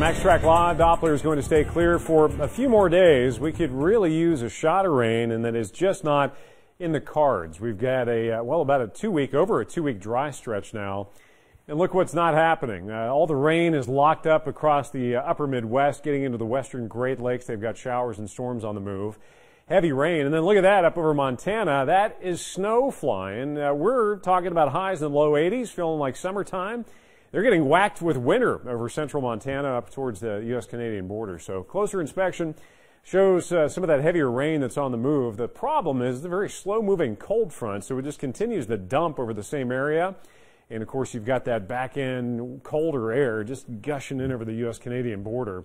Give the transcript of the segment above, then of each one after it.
Max Track Live, Doppler is going to stay clear for a few more days. We could really use a shot of rain, and that is just not in the cards. We've got over a 2-week dry stretch now. And look what's not happening. All the rain is locked up across the upper Midwest, getting into the western Great Lakes. They've got showers and storms on the move. Heavy rain. And then look at that up over Montana. That is snow flying. We're talking about highs in the low 80s, feeling like summertime. They're getting whacked with winter over central Montana up towards the U.S.-Canadian border. So closer inspection shows some of that heavier rain that's on the move. The problem is the very slow-moving cold front, so it just continues to dump over the same area. And, of course, you've got that back-end colder air just gushing in over the U.S.-Canadian border.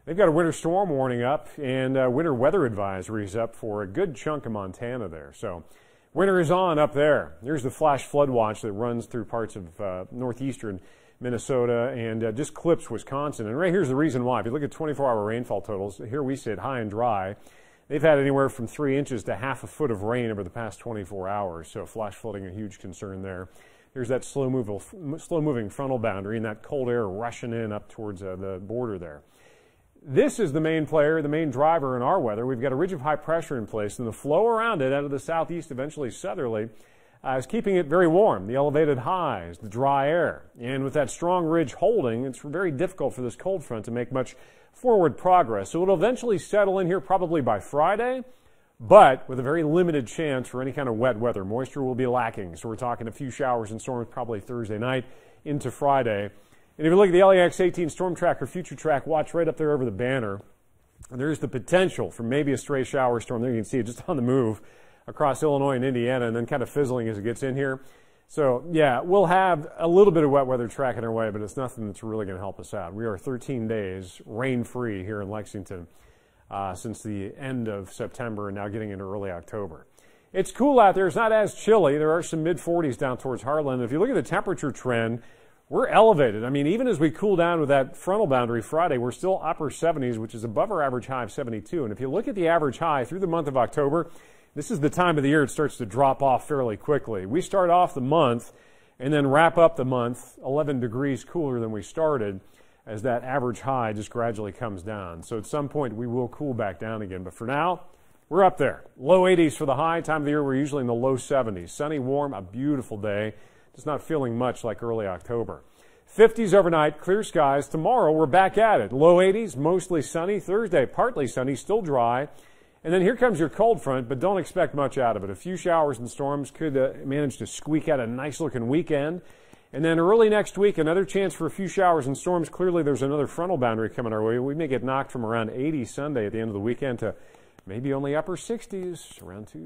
They've got a winter storm warning up and winter weather advisories up for a good chunk of Montana there. So winter is on up there. Here's the flash flood watch that runs through parts of northeastern Minnesota and just clips Wisconsin. And right here's the reason why. If you look at 24-hour rainfall totals, here we sit high and dry. They've had anywhere from 3 inches to half a foot of rain over the past 24 hours. So flash flooding, a huge concern there. Here's that slow-moving frontal boundary and that cold air rushing in up towards the border there. This is the main player, the main driver in our weather. We've got a ridge of high pressure in place, and the flow around it out of the southeast, eventually southerly, is keeping it very warm. The elevated highs, the dry air. And with that strong ridge holding, it's very difficult for this cold front to make much forward progress. So it'll eventually settle in here probably by Friday, but with a very limited chance for any kind of wet weather. Moisture will be lacking, so we're talking a few showers and storms probably Thursday night into Friday. And if you look at the LEX 18 Storm Tracker Future Track watch right up there over the banner, there's the potential for maybe a stray shower storm. There you can see it just on the move across Illinois and Indiana, and then kind of fizzling as it gets in here. So, yeah, we'll have a little bit of wet weather tracking our way, but it's nothing that's really going to help us out. We are 13 days rain-free here in Lexington since the end of September and now getting into early October. It's cool out there. It's not as chilly. There are some mid-40s down towards Heartland. If you look at the temperature trend, we're elevated. I mean, even as we cool down with that frontal boundary Friday, we're still upper 70s, which is above our average high of 72. And if you look at the average high through the month of October, this is the time of the year it starts to drop off fairly quickly. We start off the month and then wrap up the month 11 degrees cooler than we started as that average high just gradually comes down. So at some point we will cool back down again. But for now, we're up there. Low 80s for the high. Time of the year we're usually in the low 70s. Sunny, warm, a beautiful day. Just not feeling much like early October. 50s overnight, clear skies. Tomorrow we're back at it. Low 80s, mostly sunny. Thursday, partly sunny, still dry. And then here comes your cold front, but don't expect much out of it. A few showers and storms could manage to squeak out a nice-looking weekend. And then early next week, another chance for a few showers and storms. Clearly, there's another frontal boundary coming our way. We may get knocked from around 80 Sunday at the end of the weekend to maybe only upper 60s around Tuesday.